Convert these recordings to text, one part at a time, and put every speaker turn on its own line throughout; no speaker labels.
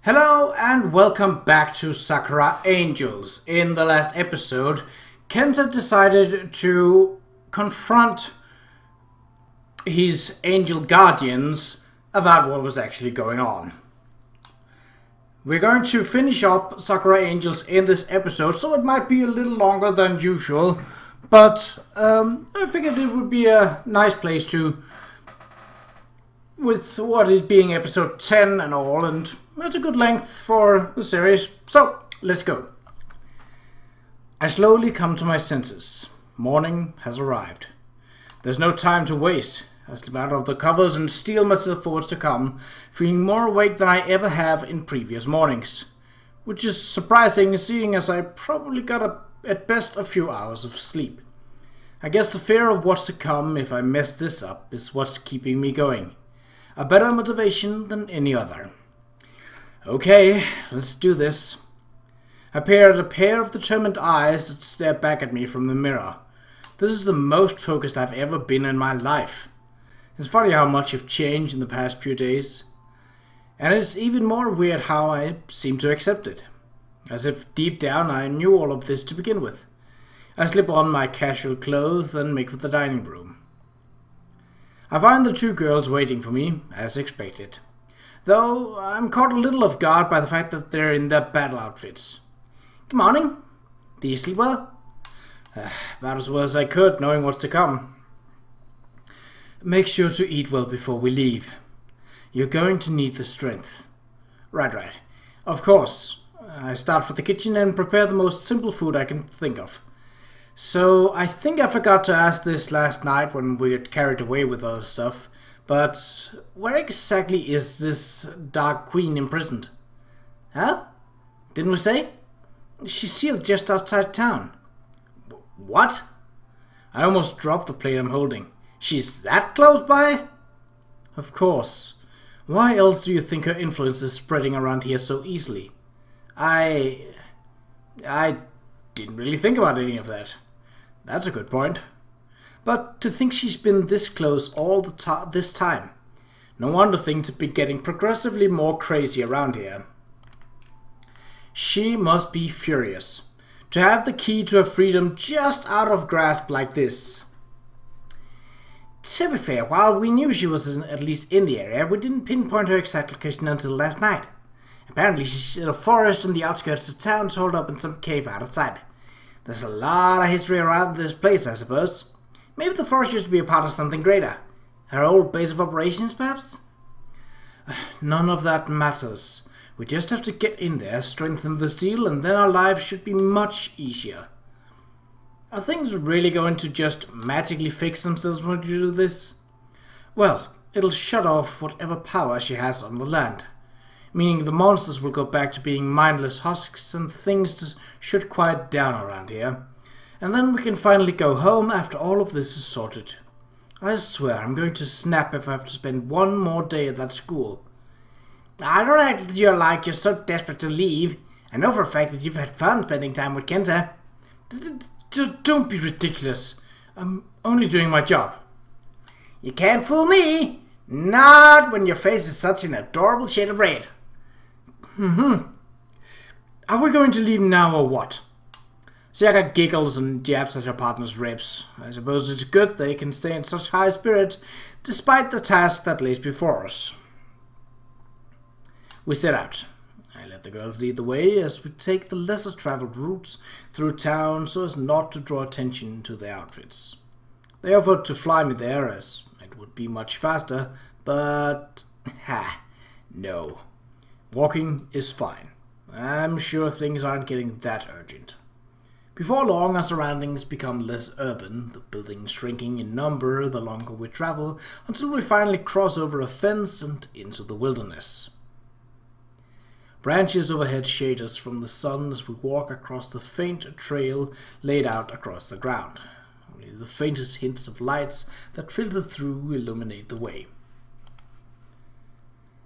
Hello and welcome back to Sakura Angels. In the last episode, Kenta decided to confront his angel guardians about what was actually going on. We're going to finish up Sakura Angels in this episode, so it might be a little longer than usual, but I figured it would be a nice place to, with what it being episode 10 and all, and that's a good length for the series, so let's go. I slowly come to my senses. Morning has arrived. There's no time to waste. I slip out of the covers and steel myself for what's to come, feeling more awake than I ever have in previous mornings. Which is surprising, seeing as I probably got at best a few hours of sleep. I guess the fear of what's to come if I mess this up is what's keeping me going. A better motivation than any other. Okay, let's do this. I peer at a pair of determined eyes that stare back at me from the mirror. This is the most focused I've ever been in my life. It's funny how much I've changed in the past few days. And it's even more weird how I seem to accept it. As if deep down I knew all of this to begin with. I slip on my casual clothes and make for the dining room. I find the two girls waiting for me, as expected. Though I'm caught a little off guard by the fact that they're in their battle outfits. Good morning. Do you sleep well? About as well as I could, knowing what's to come. Make sure to eat well before we leave. You're going to need the strength. Right. Of course. I start for the kitchen and prepare the most simple food I can think of. So, I think I forgot to ask this last night when we got carried away with other stuff. But where exactly is this Dark Queen imprisoned? Huh? Didn't we say? She's sealed just outside town. What? I almost dropped the plate I'm holding. She's that close by? Of course. Why else do you think her influence is spreading around here so easily? I didn't really think about any of that. That's a good point. But to think she's been this close all this time. No wonder things have been getting progressively more crazy around here. She must be furious. To have the key to her freedom just out of grasp like this. To be fair, while we knew she was at least in the area, we didn't pinpoint her exact location until last night. Apparently she's in a forest on the outskirts of town, holed up in some cave outside. There's a lot of history around this place, I suppose. Maybe the forest used to be a part of something greater. Her old base of operations, perhaps? None of that matters. We just have to get in there, strengthen the seal, and then our lives should be much easier. Are things really going to just magically fix themselves when you do this? Well, it'll shut off whatever power she has on the land. Meaning the monsters will go back to being mindless husks and things should quiet down around here. And then we can finally go home after all of this is sorted. I swear I'm going to snap if I have to spend one more day at that school. I don't act that you're so desperate to leave. I know for a fact that you've had fun spending time with Kenta. Don't be ridiculous. I'm only doing my job. You can't fool me. Not when your face is such an adorable shade of red. Are we going to leave now or what? Sayaka giggles and jabs at her partner's ribs. I suppose it's good they can stay in such high spirit despite the task that lays before us. We set out. I let the girls lead the way as we take the lesser traveled routes through town so as not to draw attention to their outfits. They offered to fly me there as it would be much faster, but no. Walking is fine. I'm sure things aren't getting that urgent. Before long, our surroundings become less urban, the buildings shrinking in number the longer we travel, until we finally cross over a fence and into the wilderness. Branches overhead shade us from the sun as we walk across the faint trail laid out across the ground. Only the faintest hints of lights that filter through illuminate the way.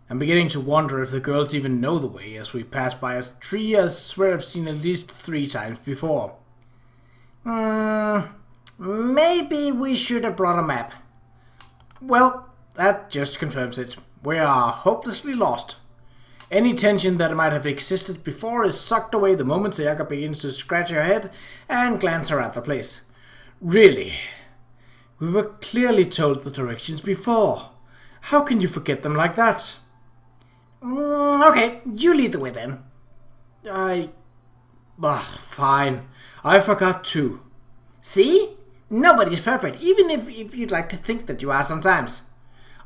I'm beginning to wonder if the girls even know the way as we pass by a tree I swear I've seen at least 3 times before. Maybe we should have brought a map. Well, that just confirms it. We are hopelessly lost. Any tension that might have existed before is sucked away the moment Sayaka begins to scratch her head and glance around the place. Really? We were clearly told the directions before. How can you forget them like that? Okay, you lead the way then. Fine. I forgot too. See? Nobody's perfect, even if you'd like to think that you are sometimes.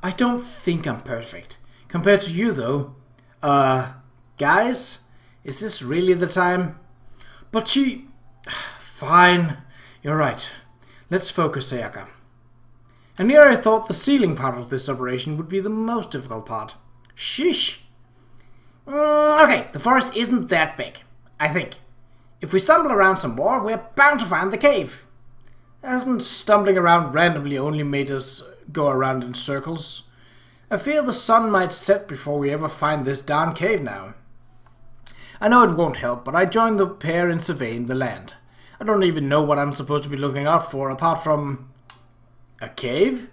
I don't think I'm perfect. Compared to you, though. Guys? Is this really the time? But she... Fine. You're right. Let's focus, Sayaka. And here I thought the sealing part of this operation would be the most difficult part. Sheesh. Okay, the forest isn't that big, I think. If we stumble around some more, we're bound to find the cave. Hasn't stumbling around randomly only made us go around in circles? I fear the sun might set before we ever find this darn cave now. I know it won't help, but I join the pair in surveying the land. I don't even know what I'm supposed to be looking out for apart from... a cave?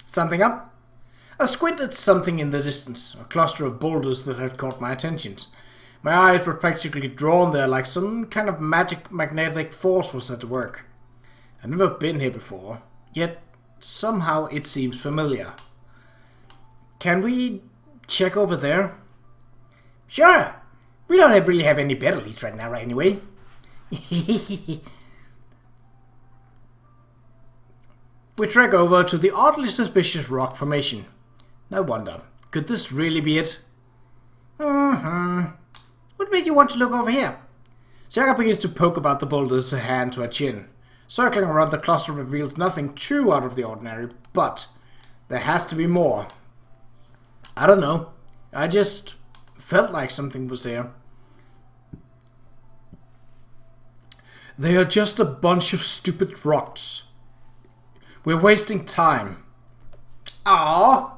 Something up? I squint at something in the distance, a cluster of boulders that had caught my attention. My eyes were practically drawn there like some kind of magic magnetic force was at work. I've never been here before, yet somehow it seems familiar. Can we check over there? Sure! We don't really have any better leads right now, right, anyway. We trek over to the oddly suspicious rock formation. No wonder. Could this really be it? What made you want to look over here? Sayaka begins to poke about the boulders, her hand to her chin. Circling around the cluster reveals nothing too out of the ordinary, but there has to be more. I don't know. I just felt like something was here. They are just a bunch of stupid rocks. We're wasting time. Aww.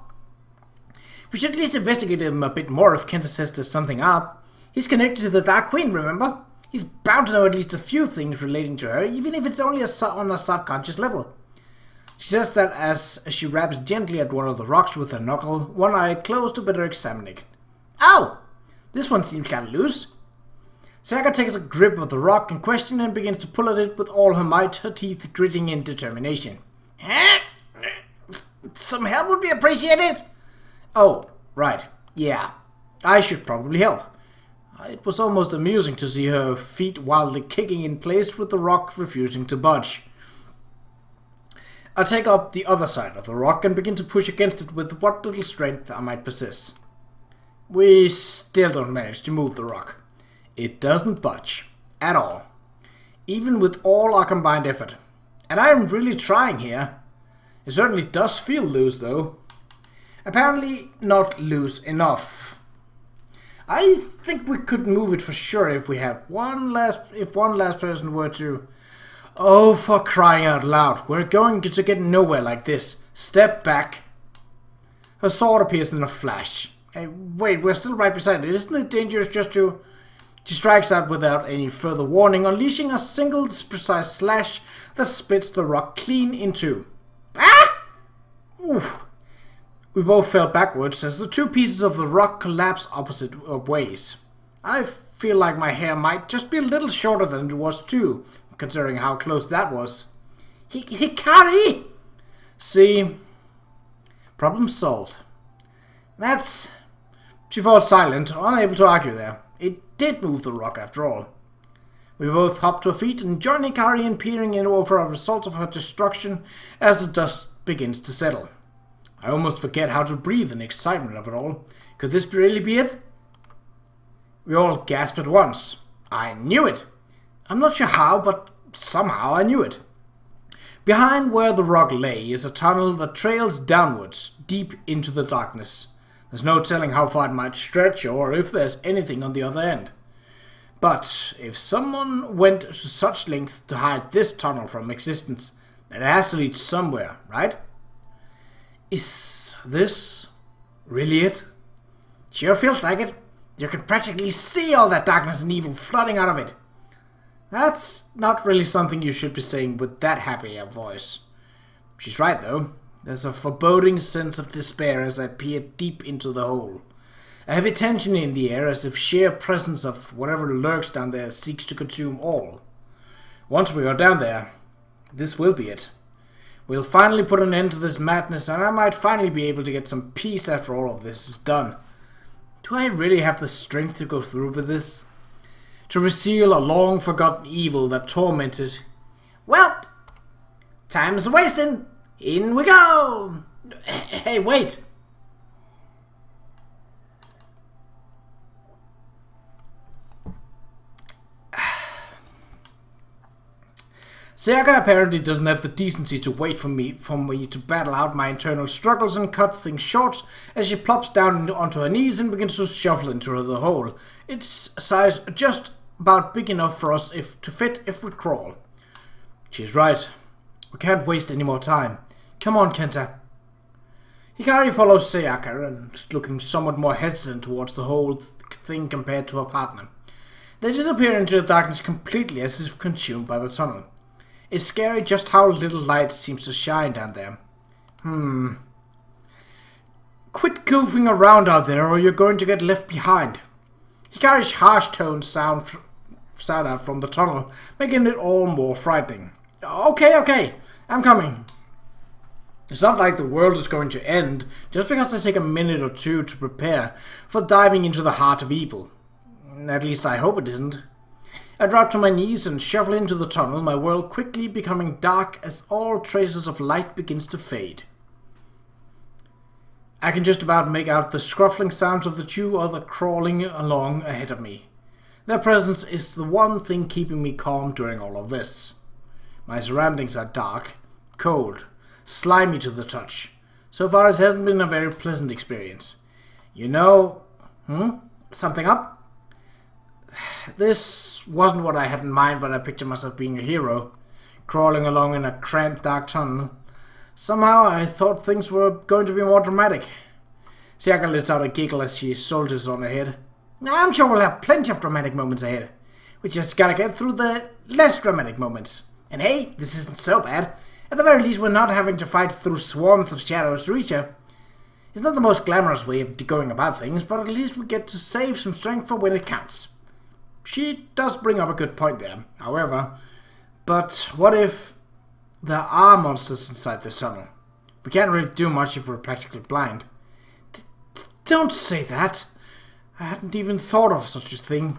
We should at least investigate him a bit more if Kenta says there's something up. He's connected to the Dark Queen, remember? He's bound to know at least a few things relating to her, even if it's only on a subconscious level. She says that as she raps gently at one of the rocks with her knuckle, one eye closed to better examine it. Ow! This one seems kind of loose. Sayaka takes a grip of the rock in question and begins to pull at it with all her might, her teeth gritting in determination. Some help would be appreciated. Oh, right. Yeah. I should probably help. It was almost amusing to see her feet wildly kicking in place with the rock refusing to budge. I take up the other side of the rock and begin to push against it with what little strength I might possess. We still don't manage to move the rock. It doesn't budge. At all. Even with all our combined effort. And I am really trying here. It certainly does feel loose, though. Apparently not loose enough. I think we could move it for sure if one last person were to... Oh, for crying out loud. We're going to get nowhere like this. Step back. Her sword appears in a flash. Hey, wait, we're still right beside it. Isn't it dangerous just to... She strikes out without any further warning, unleashing a single precise slash that splits the rock clean in two. Ah! Oof. We both fell backwards as the two pieces of the rock collapse opposite ways. I feel like my hair might just be a little shorter than it was too, considering how close that was. Hikari! See? Problem solved. That's... She falls silent, unable to argue there. It did move the rock after all. We both hop to our feet and join Hikari in peering in over a result of her destruction as the dust begins to settle. I almost forget how to breathe in excitement of it all. Could this really be it? We all gasp at once. I knew it! I'm not sure how, but somehow I knew it. Behind where the rock lay is a tunnel that trails downwards, deep into the darkness. There's no telling how far it might stretch or if there's anything on the other end. But if someone went to such lengths to hide this tunnel from existence, then it has to lead somewhere, right? Is this really it? Sure feels like it. You can practically see all that darkness and evil flooding out of it. That's not really something you should be saying with that happy a voice. She's right though. There's a foreboding sense of despair as I peer deep into the hole. A heavy tension in the air, as if sheer presence of whatever lurks down there seeks to consume all. Once we are down there, this will be it. We'll finally put an end to this madness, and I might finally be able to get some peace after all of this is done. Do I really have the strength to go through with this? To reseal a long-forgotten evil that tormented... Well, time's wasting. In we go! Hey, wait! Sakura apparently doesn't have the decency to wait for me to battle out my internal struggles and cut things short as she plops down onto her knees and begins to shuffle into the hole. It's size just about big enough for us to fit if we crawl. She's right. We can't waste any more time. Come on, Kenta. Hikari follows Sakura and looking somewhat more hesitant towards the whole thing compared to her partner. They disappear into the darkness completely as if consumed by the tunnel. It's scary just how little light seems to shine down there. Quit goofing around out there or you're going to get left behind. Hikari's harsh tones sound out from the tunnel, making it all more frightening. Okay, I'm coming. It's not like the world is going to end just because I take a minute or two to prepare for diving into the heart of evil. At least I hope it isn't. I drop to my knees and shuffle into the tunnel, my world quickly becoming dark as all traces of light begins to fade. I can just about make out the scruffling sounds of the two other crawling along ahead of me. Their presence is the one thing keeping me calm during all of this. My surroundings are dark, cold, slimy to the touch. So far it hasn't been a very pleasant experience. You know... Something up? This wasn't what I had in mind when I pictured myself being a hero, crawling along in a cramped dark tunnel. Somehow I thought things were going to be more dramatic. Sakura lets out a giggle as she soldiers on ahead. I'm sure we'll have plenty of dramatic moments ahead. We just gotta get through the less dramatic moments. And hey, this isn't so bad. At the very least, we're not having to fight through swarms of shadows to reach her. It's not the most glamorous way of going about things, but at least we get to save some strength for when it counts. She does bring up a good point there, however. But what if there are monsters inside this tunnel? We can't really do much if we're practically blind. Don't say that. I hadn't even thought of such a thing.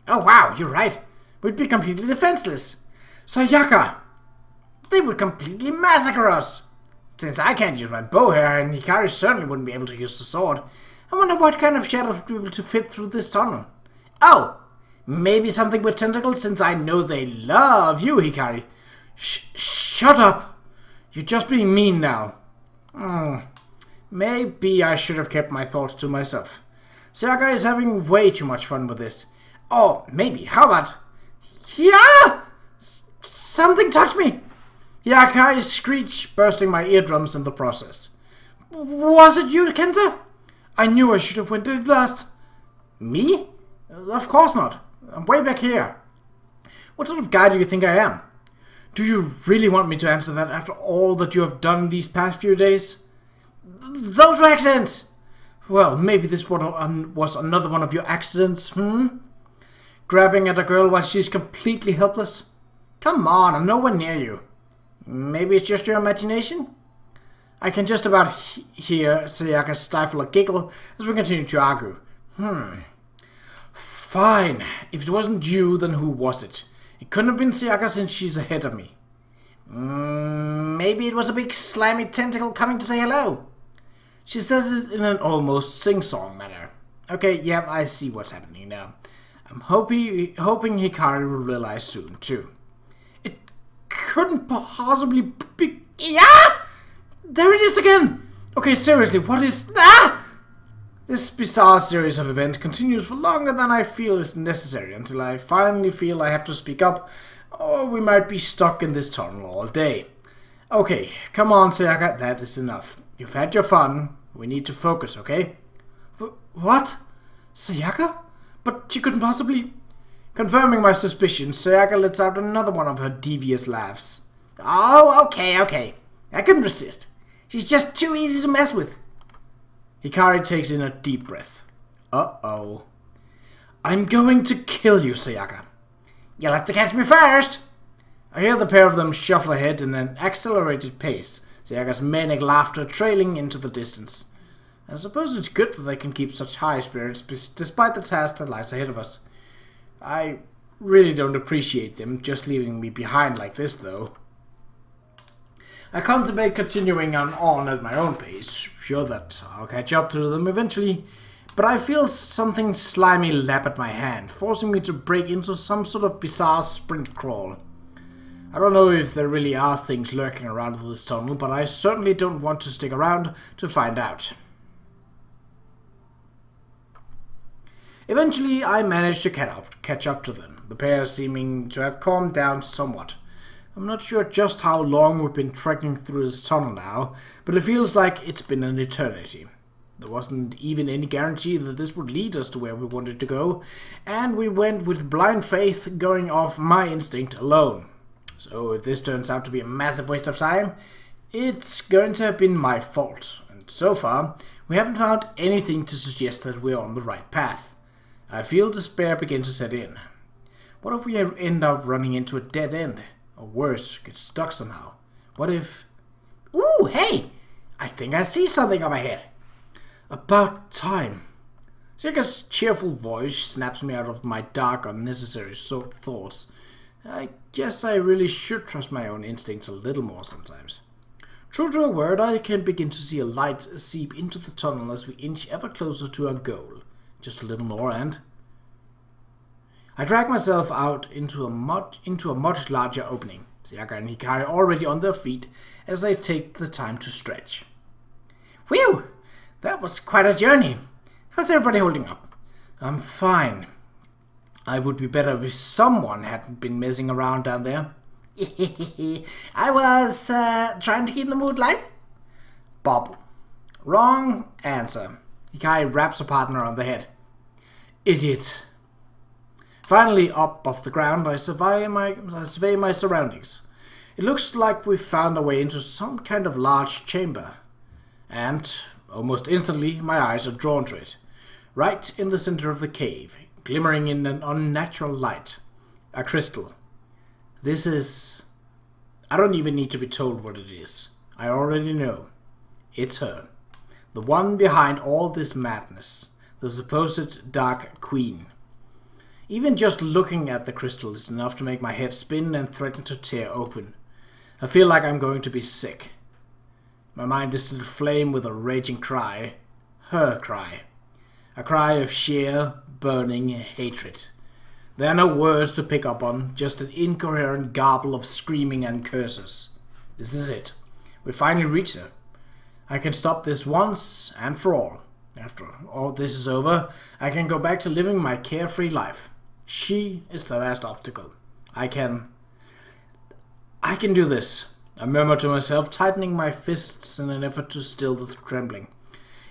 Oh wow, you're right. We'd be completely defenseless. Sayaka! They would completely massacre us. Since I can't use my bow here, and Hikari certainly wouldn't be able to use the sword, I wonder what kind of shadows would be able to fit through this tunnel. Oh! Maybe something with tentacles, since I know they love you, Hikari. Shut up! You're just being mean now. Maybe I should have kept my thoughts to myself. Sakura is having way too much fun with this. Oh, maybe. How about... Yeah! Something touched me! Hikari screeched, bursting my eardrums in the process. Was it you, Kenta? I knew I should have went it last. Me? Of course not. I'm way back here. What sort of guy do you think I am? Do you really want me to answer that after all that you have done these past few days? Those were accidents! Well, maybe this was another one of your accidents, Grabbing at a girl while she's completely helpless? Come on, I'm nowhere near you. Maybe it's just your imagination? I can just about hear Sayaka stifle a giggle as we continue to argue. Fine. If it wasn't you, then who was it? It couldn't have been Sayaka since she's ahead of me. Maybe it was a big slimy tentacle coming to say hello. She says it in an almost sing-song manner. Okay, yeah, I see what's happening now. I'm hoping Hikari will realize soon, too. It couldn't possibly be... Yeah! There it is again! Okay, seriously, what is... This bizarre series of events continues for longer than I feel is necessary, until I finally feel I have to speak up, or we might be stuck in this tunnel all day. Okay, come on, Sayaka, that is enough. You've had your fun. We need to focus, okay? What? Sayaka? But she couldn't possibly... Confirming my suspicions, Sayaka lets out another one of her devious laughs. Oh, okay. I couldn't resist. She's just too easy to mess with. Hikari takes in a deep breath. Uh-oh. I'm going to kill you, Sayaka. You'll have to catch me first. I hear the pair of them shuffle ahead in an accelerated pace, Sayaka's manic laughter trailing into the distance. I suppose it's good that they can keep such high spirits despite the task that lies ahead of us. I really don't appreciate them just leaving me behind like this, though. I contemplate continuing on at my own pace, sure that I'll catch up to them eventually, but I feel something slimy lap at my hand, forcing me to break into some sort of bizarre sprint crawl. I don't know if there really are things lurking around in this tunnel, but I certainly don't want to stick around to find out. Eventually, I managed to catch up to them, the pair seeming to have calmed down somewhat. I'm not sure just how long we've been trekking through this tunnel now, but it feels like it's been an eternity. There wasn't even any guarantee that this would lead us to where we wanted to go, and we went with blind faith, going off my instinct alone. So if this turns out to be a massive waste of time, it's going to have been my fault. And so far, we haven't found anything to suggest that we're on the right path. I feel despair begin to set in. What if we end up running into a dead end? Or worse, get stuck somehow? What if... Ooh, hey! I think I see something up ahead. About time. Sayaka's cheerful voice snaps me out of my dark, unnecessary thoughts. I guess I really should trust my own instincts a little more sometimes. True to a word, I can begin to see a light seep into the tunnel as we inch ever closer to our goal. Just a little more and... I drag myself out into a much larger opening. Sayaka and Hikari already on their feet as I take the time to stretch. Whew! That was quite a journey. How's everybody holding up? I'm fine. I would be better if someone hadn't been messing around down there. I was trying to keep the mood light. Bob. Wrong answer. Hikari raps her partner on the head. Idiot. Finally up off the ground, I survey my surroundings. It looks like we've found our way into some kind of large chamber. And, almost instantly, my eyes are drawn to it. Right in the center of the cave, glimmering in an unnatural light. A crystal. This is... I don't even need to be told what it is. I already know. It's her. The one behind all this madness. The supposed Dark Queen. Even just looking at the crystal is enough to make my head spin and threaten to tear open. I feel like I'm going to be sick. My mind is still aflame with a raging cry. Her cry. A cry of sheer, burning hatred. There are no words to pick up on, just an incoherent garble of screaming and curses. This is it. We finally reach her. I can stop this once and for all. After all this is over, I can go back to living my carefree life. She is the last obstacle. I can do this, I murmur to myself, tightening my fists in an effort to still the trembling.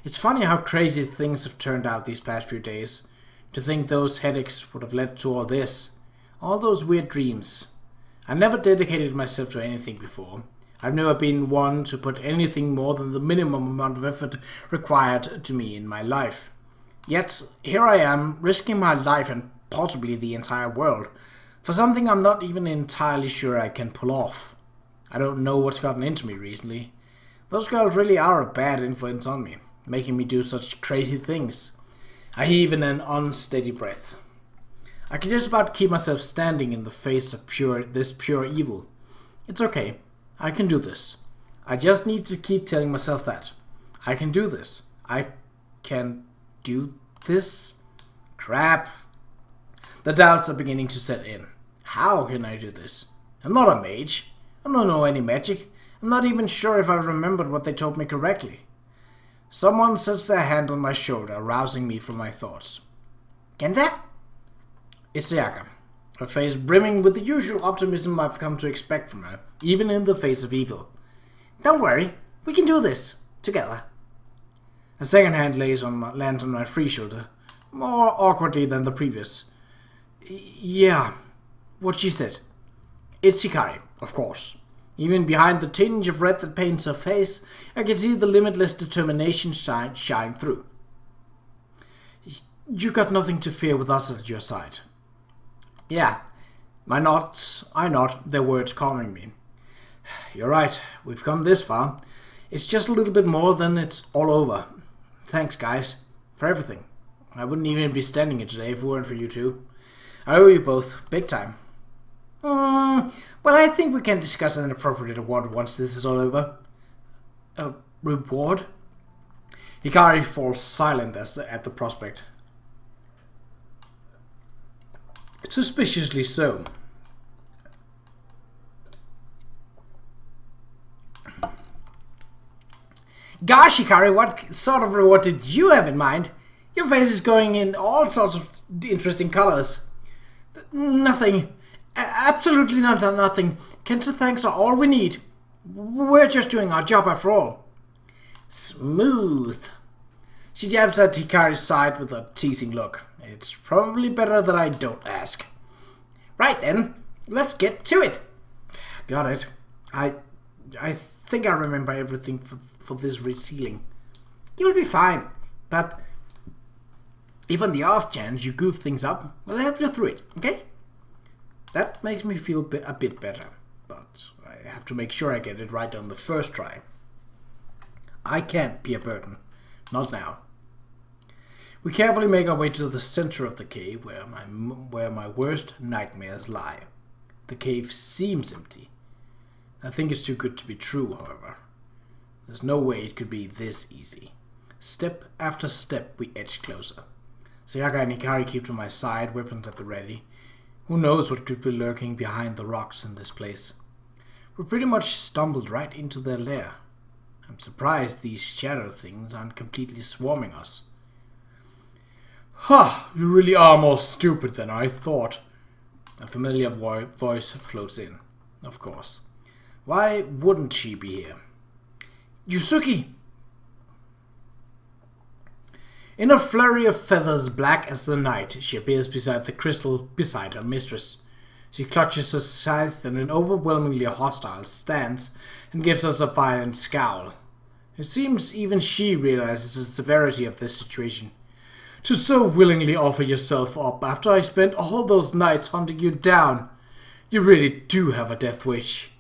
It's funny how crazy things have turned out these past few days. To think those headaches would have led to all this. All those weird dreams. I never dedicated myself to anything before. I've never been one to put anything more than the minimum amount of effort required to me in my life. Yet, here I am, risking my life and possibly the entire world, for something I'm not even entirely sure I can pull off. I don't know what's gotten into me recently. Those girls really are a bad influence on me, making me do such crazy things. I heave in an unsteady breath. I can just about keep myself standing in the face of this pure evil. It's okay. I can do this. I just need to keep telling myself that. I can do this. I can do this. Crap. The doubts are beginning to set in. How can I do this? I'm not a mage. I don't know any magic. I'm not even sure if I remembered what they told me correctly. Someone sets their hand on my shoulder, rousing me from my thoughts. Kenta? It's Sayaka, her face brimming with the usual optimism I've come to expect from her, even in the face of evil. Don't worry, we can do this, together. A second hand lands on my free shoulder, more awkwardly than the previous. Yeah, what she said. It's Hikari, of course. Even behind the tinge of red that paints her face, I can see the limitless determination shine through. You got nothing to fear with us at your side. Yeah, I nod, their words calming me. You're right, we've come this far. It's just a little bit more than it's all over. Thanks, guys, for everything. I wouldn't even be standing here today if it weren't for you two. I owe you both, big time. Well, I think we can discuss an appropriate reward once this is all over. A reward? Hikari falls silent at the prospect. Suspiciously so. Gosh, Hikari, what sort of reward did you have in mind? Your face is going in all sorts of interesting colors. Nothing. Absolutely nothing. Ken's thanks are all we need. We're just doing our job after all. Smooth. She jabs at Hikari's side with a teasing look. It's probably better that I don't ask. Right then, let's get to it. Got it. I think I remember everything for this resealing. You'll be fine, but if on the off chance you goof things up, we'll help you through it, okay? That makes me feel a bit better, but I have to make sure I get it right on the first try. I can't be a burden. Not now. We carefully make our way to the center of the cave where my worst nightmares lie. The cave seems empty. I think it's too good to be true, however. There's no way it could be this easy. Step after step we edge closer. Sayaka and Hikari keep to my side, weapons at the ready. Who knows what could be lurking behind the rocks in this place. We pretty much stumbled right into their lair. I'm surprised these shadow things aren't completely swarming us. Ha! You really are more stupid than I thought. A familiar voice floats in. Of course. Why wouldn't she be here? Yusuke! In a flurry of feathers black as the night, she appears beside the crystal beside her mistress. She clutches her scythe in an overwhelmingly hostile stance and gives us a violent scowl. It seems even she realizes the severity of this situation. To so willingly offer yourself up after I spent all those nights hunting you down. You really do have a death wish.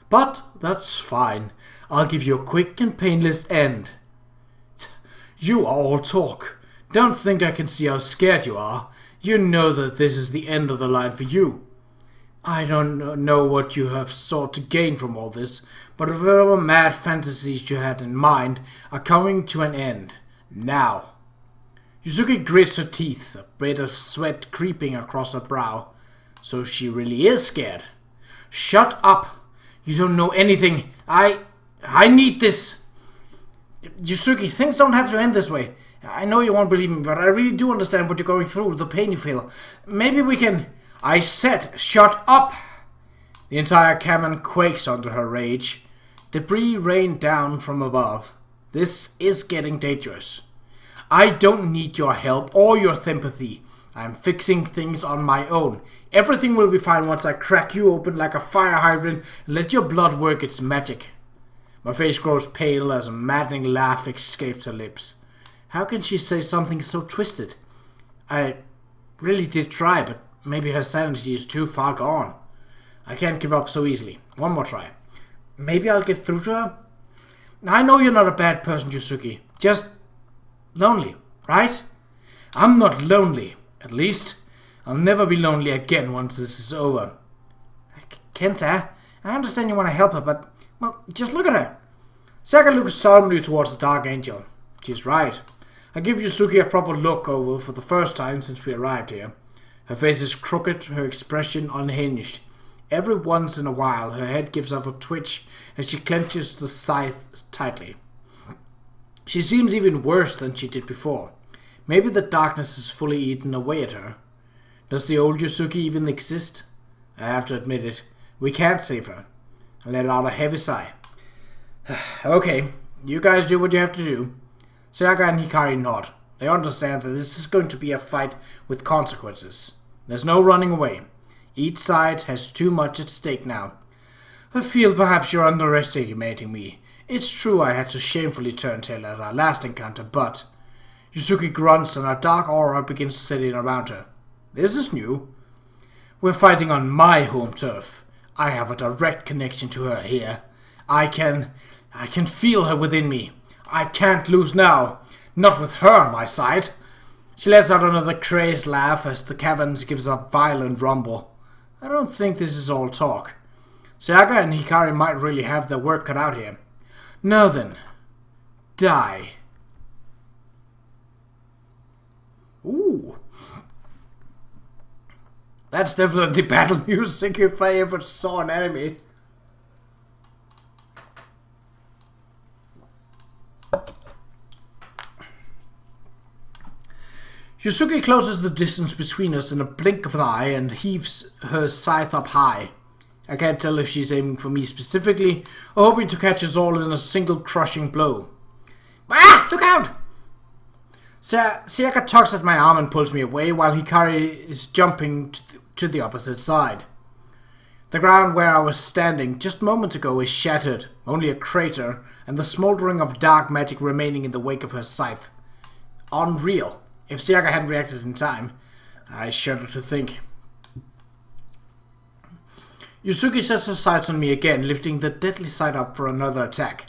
But that's fine. I'll give you a quick and painless end. You are all talk. Don't think I can see how scared you are. You know that this is the end of the line for you. I don't know what you have sought to gain from all this, but whatever mad fantasies you had in mind are coming to an end. Now. Yusuke grits her teeth, a bit of sweat creeping across her brow. So she really is scared. Shut up! You don't know anything. I need this. Yusuke, things don't have to end this way. I know you won't believe me, but I really do understand what you're going through, the pain you feel. Maybe we can... I said, shut up! The entire cabin quakes under her rage. Debris rain down from above. This is getting dangerous. I don't need your help or your sympathy. I'm fixing things on my own. Everything will be fine once I crack you open like a fire hydrant and let your blood work its magic. My face grows pale as a maddening laugh escapes her lips. How can she say something so twisted? I really did try, but maybe her sanity is too far gone. I can't give up so easily. One more try. Maybe I'll get through to her? I know you're not a bad person, Yusuke. Just lonely, right? I'm not lonely. At least, I'll never be lonely again once this is over. Kenta, I understand you want to help her, but, well, just look at her. Saka looks solemnly towards the Dark Angel. She's right. I give Yusuke a proper look over for the first time since we arrived here. Her face is crooked, her expression unhinged. Every once in a while, her head gives off a twitch as she clenches the scythe tightly. She seems even worse than she did before. Maybe the darkness has fully eaten away at her. Does the old Yusuke even exist? I have to admit it. We can't save her. I let out a heavy sigh. Okay, you guys do what you have to do. Sayaka and Hikari nod. They understand that this is going to be a fight with consequences. There's no running away. Each side has too much at stake now. I feel perhaps you're underestimating me. It's true I had to shamefully turn tail at our last encounter, but... Yusuke grunts and a dark aura begins to set in around her. This is new. We're fighting on my home turf. I have a direct connection to her here. I can feel her within me. I can't lose now. Not with her on my side. She lets out another crazed laugh as the caverns gives a violent rumble. I don't think this is all talk. Sayaka and Hikari might really have their work cut out here. Now then, die. Ooh. That's definitely battle music if I ever saw an anime. Yusuke closes the distance between us in a blink of an eye and heaves her scythe up high. I can't tell if she's aiming for me specifically or hoping to catch us all in a single crushing blow. Ah! Look out! Sayaka tugs at my arm and pulls me away while Hikari is jumping to the opposite side. The ground where I was standing just moments ago is shattered, only a crater, and the smoldering of dark magic remaining in the wake of her scythe. Unreal. If Sayaka hadn't reacted in time, I shudder to think. Yusuke sets her sights on me again, lifting the deadly sight up for another attack.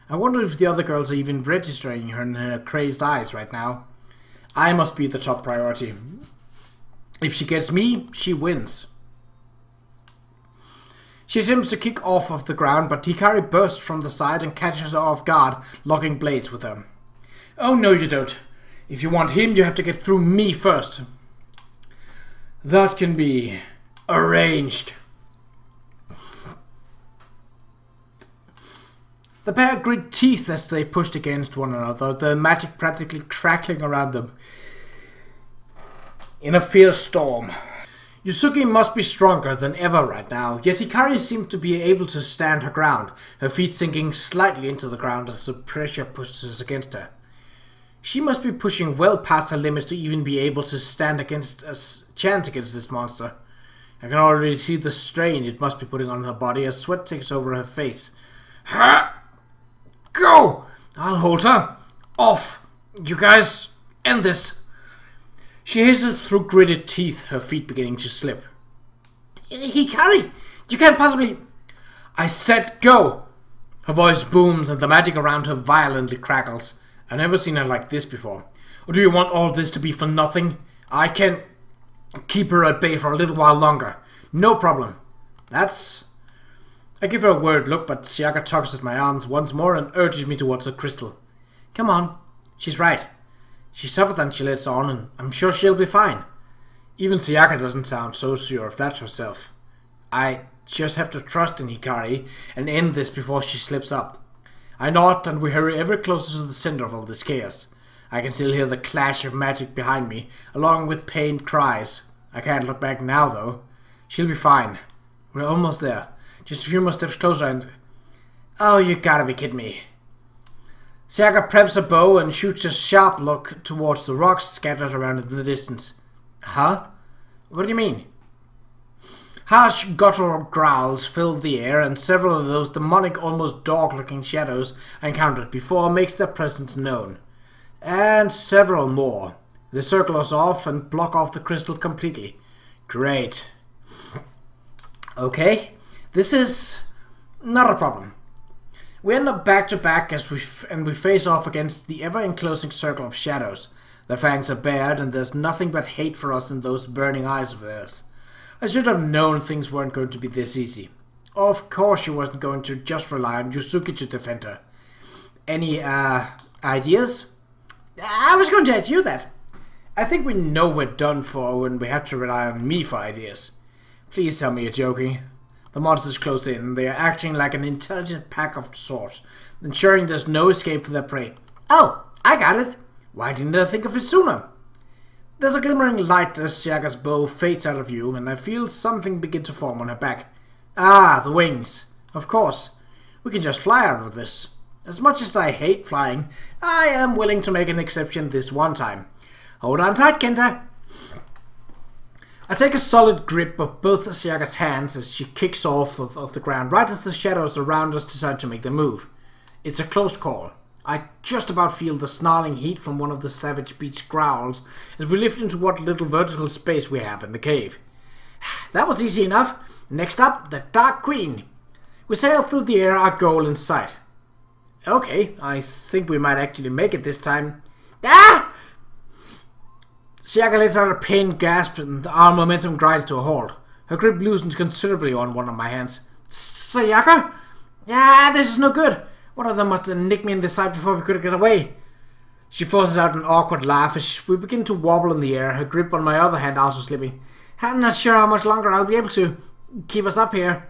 I wonder if the other girls are even registering her in her crazed eyes right now. I must be the top priority. If she gets me, she wins. She attempts to kick off of the ground, but Hikari bursts from the side and catches her off guard, locking blades with her. Oh no you don't. If you want him, you have to get through me first. That can be arranged. The pair grit teeth as they pushed against one another, the magic practically crackling around them in a fierce storm. Yusuke must be stronger than ever right now, yet Hikari seemed to be able to stand her ground, her feet sinking slightly into the ground as the pressure pushes against her. She must be pushing well past her limits to even be able to stand against a chance against this monster. I can already see the strain it must be putting on her body as sweat takes over her face. Ha! Go! I'll hold her. Off! You guys, end this. She hisses through gritted teeth, her feet beginning to slip. Hikari! You can't possibly... I said go! Her voice booms and the magic around her violently crackles. I've never seen her like this before. Or do you want all this to be for nothing? I can keep her at bay for a little while longer. No problem. That's... I give her a worried look, but Sayaka tugs at my arms once more and urges me towards the crystal. Come on. She's right. She's tougher than she lets on, and I'm sure she'll be fine. Even Sayaka doesn't sound so sure of that herself. I just have to trust in Hikari and end this before she slips up. I nod and we hurry ever closer to the center of all this chaos. I can still hear the clash of magic behind me, along with pained cries. I can't look back now, though. She'll be fine. We're almost there. Just a few more steps closer and... Oh, you gotta be kidding me. Sayaka preps a bow and shoots a sharp look towards the rocks scattered around in the distance. Huh? What do you mean? Harsh guttural growls filled the air, and several of those demonic, almost dog-looking shadows I encountered before makes their presence known. And several more. They circle us off and block off the crystal completely. Great. Okay, this is not a problem. We end up back to back as we face off against the ever-enclosing circle of shadows. Their fangs are bared, and there's nothing but hate for us in those burning eyes of theirs. I should have known things weren't going to be this easy. Of course she wasn't going to just rely on Yusuke to defend her. Any, ideas? I was going to ask you that. I think we know we're done for when we have to rely on me for ideas. Please tell me you're joking. The monsters close in, and they are acting like an intelligent pack of sorts, ensuring there's no escape for their prey. Oh, I got it. Why didn't I think of it sooner? There's a glimmering light as Sayaka's bow fades out of view, and I feel something begin to form on her back. Ah, the wings. Of course. We can just fly out of this. As much as I hate flying, I am willing to make an exception this one time. Hold on tight, Kenta. I take a solid grip of both Sayaka's hands as she kicks off of the ground right as the shadows around us decide to make the move. It's a close call. I just about feel the snarling heat from one of the savage beast growls as we lift into what little vertical space we have in the cave. That was easy enough. Next up, the Dark Queen. We sail through the air, our goal in sight. Okay, I think we might actually make it this time. Ah! Sayaka lets out a pained gasp and our momentum grinds to a halt. Her grip loosens considerably on one of my hands. Sayaka? Ah, this is no good. One of them must have nicked me in the side before we could get away. She forces out an awkward laugh as we begin to wobble in the air, her grip on my other hand also slipping. I'm not sure how much longer I'll be able to keep us up here.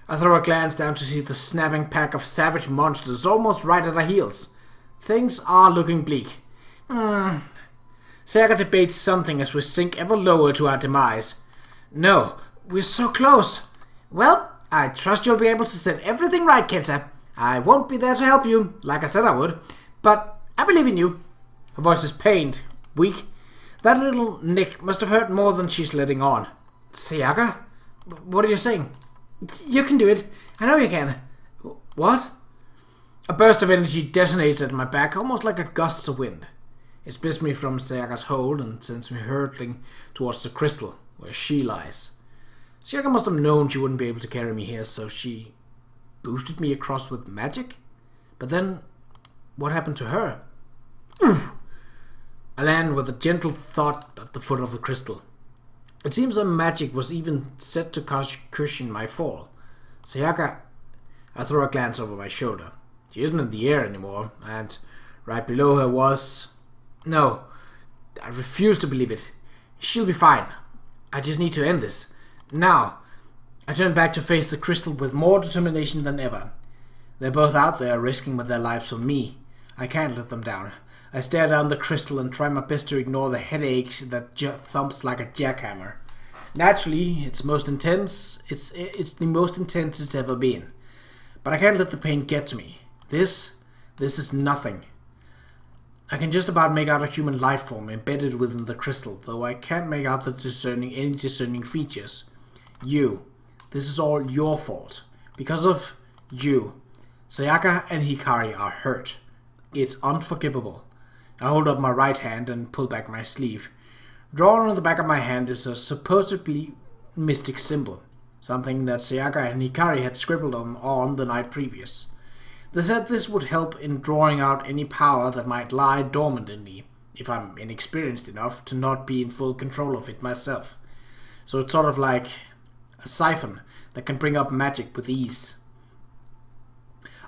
I throw a glance down to see the snapping pack of savage monsters almost right at our heels. Things are looking bleak. Sayaka debates something as we sink ever lower to our demise. No, we're so close. Well, I trust you'll be able to set everything right, Kenta. I won't be there to help you, like I said I would, but I believe in you. Her voice is pained, weak. That little nick must have hurt more than she's letting on. Sayaka? What are you saying? You can do it. I know you can. What? A burst of energy detonates at my back, almost like a gust of wind. It splits me from Sayaka's hold and sends me hurtling towards the crystal, where she lies. Sayaka must have known she wouldn't be able to carry me here, so she boosted me across with magic? But then, what happened to her? I land with a gentle thud at the foot of the crystal. It seems her magic was even set to cushion my fall. Sayaka... I throw a glance over my shoulder. She isn't in the air anymore, and right below her was... No, I refuse to believe it. She'll be fine. I just need to end this. Now. I turn back to face the crystal with more determination than ever. They're both out there risking their lives for me. I can't let them down. I stare down the crystal and try my best to ignore the headaches that thumps like a jackhammer. Naturally, it's most intense. It's the most intense it's ever been. But I can't let the pain get to me. This is nothing. I can just about make out a human life form embedded within the crystal, though I can't make out any discerning features. You. This is all your fault. Because of you. Sayaka and Hikari are hurt. It's unforgivable. I hold up my right hand and pull back my sleeve. Drawn on the back of my hand is a supposedly mystic symbol. Something that Sayaka and Hikari had scribbled on the night previous. They said this would help in drawing out any power that might lie dormant in me, if I'm inexperienced enough to not be in full control of it myself. So it's sort of like a siphon that can bring up magic with ease.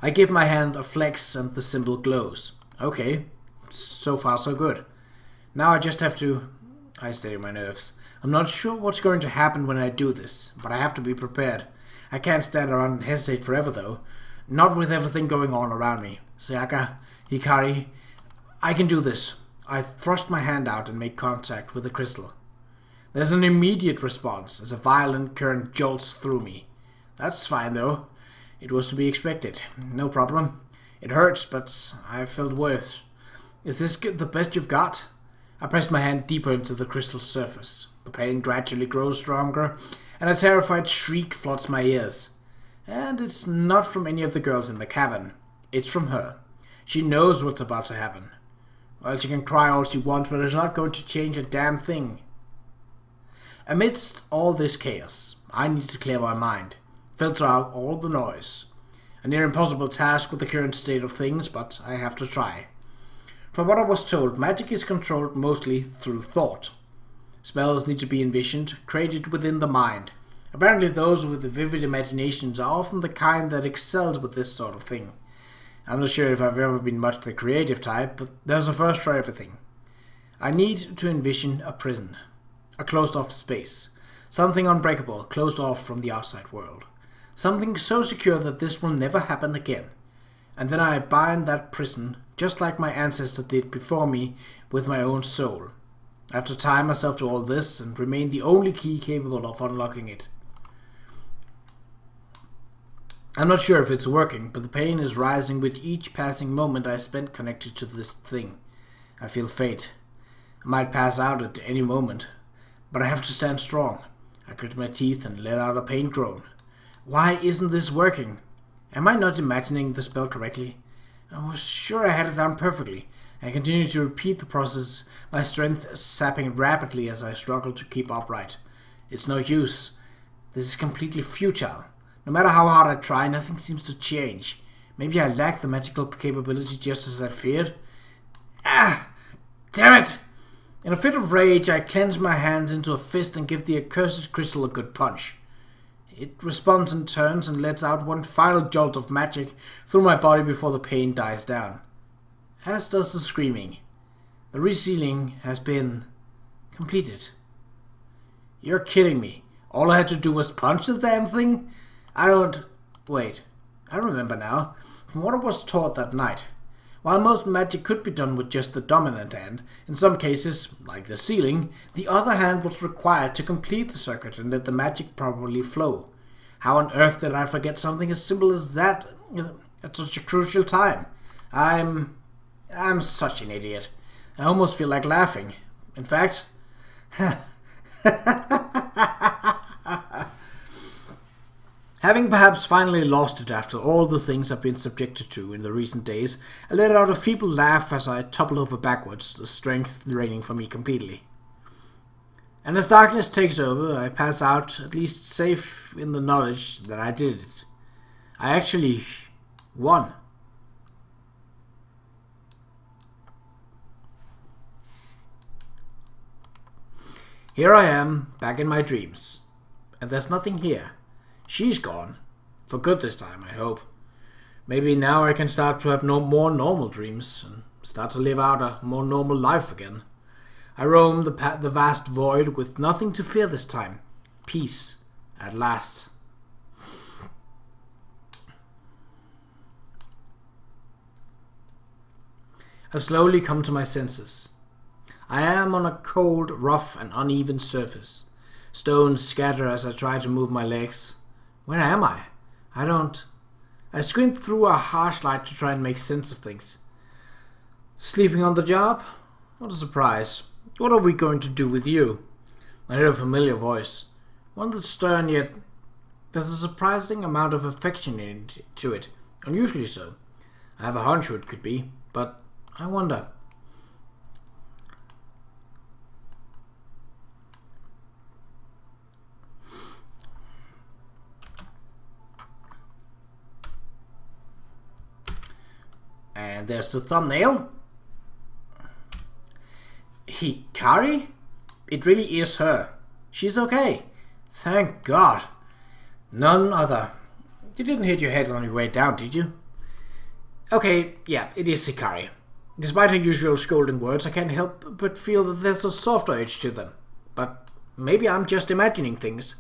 I give my hand a flex and the symbol glows. Okay, so far so good. Now I just have to... I steady my nerves. I'm not sure what's going to happen when I do this, but I have to be prepared. I can't stand around and hesitate forever though. Not with everything going on around me. Sayaka, Hikari, I can do this. I thrust my hand out and make contact with the crystal. There's an immediate response as a violent current jolts through me. That's fine though. It was to be expected. No problem. It hurts, but I felt worse. Is this the best you've got? I press my hand deeper into the crystal's surface. The pain gradually grows stronger, and a terrified shriek floods my ears. And it's not from any of the girls in the cavern. It's from her. She knows what's about to happen. Well, she can cry all she wants, but it's not going to change a damn thing. Amidst all this chaos, I need to clear my mind, filter out all the noise. A near impossible task with the current state of things, but I have to try. From what I was told, magic is controlled mostly through thought. Spells need to be envisioned, created within the mind. Apparently those with vivid imaginations are often the kind that excels with this sort of thing. I'm not sure if I've ever been much the creative type, but there's a first for everything. I need to envision a prison. A closed-off space. Something unbreakable, closed off from the outside world. Something so secure that this will never happen again. And then I bind that prison, just like my ancestor did before me, with my own soul. I have to tie myself to all this and remain the only key capable of unlocking it. I'm not sure if it's working, but the pain is rising with each passing moment I spent connected to this thing. I feel faint. I might pass out at any moment. But I have to stand strong. I grit my teeth and let out a pain groan. Why isn't this working? Am I not imagining the spell correctly? I was sure I had it down perfectly. I continued to repeat the process, my strength sapping rapidly as I struggled to keep upright. It's no use. This is completely futile. No matter how hard I try, nothing seems to change. Maybe I lack the magical capability just as I feared. Ah! Damn it! In a fit of rage, I clench my hands into a fist and give the accursed crystal a good punch. It responds and turns and lets out one final jolt of magic through my body before the pain dies down. As does the screaming. The resealing has been completed. You're kidding me. All I had to do was punch the damn thing? Wait. I remember now. From what I was taught that night. While most magic could be done with just the dominant hand, in some cases, like the sealing, the other hand was required to complete the circuit and let the magic properly flow. How on earth did I forget something as simple as that at such a crucial time? I'm such an idiot. I almost feel like laughing. In fact, having perhaps finally lost it after all the things I've been subjected to in the recent days, I let out a feeble laugh as I topple over backwards, the strength draining from me completely. And as darkness takes over, I pass out, at least safe in the knowledge that I did it. I actually won. Here I am, back in my dreams. And there's nothing here. She's gone. For good this time, I hope. Maybe now I can start to have more normal dreams and start to live out a more normal life again. I roam the vast void with nothing to fear this time. Peace, at last. I slowly come to my senses. I am on a cold, rough and uneven surface. Stones scatter as I try to move my legs. Where am I? I squint through a harsh light to try and make sense of things. Sleeping on the job? What a surprise. What are we going to do with you? I hear a familiar voice. One that's stern, yet there's a surprising amount of affection to it. Unusually so. I have a hunch who it could be, but I wonder. And there's the thumbnail. Hikari? It really is her. She's okay. Thank God. None other. You didn't hit your head on your way down, did you? Okay, yeah, it is Hikari. Despite her usual scolding words, I can't help but feel that there's a softer edge to them. But maybe I'm just imagining things.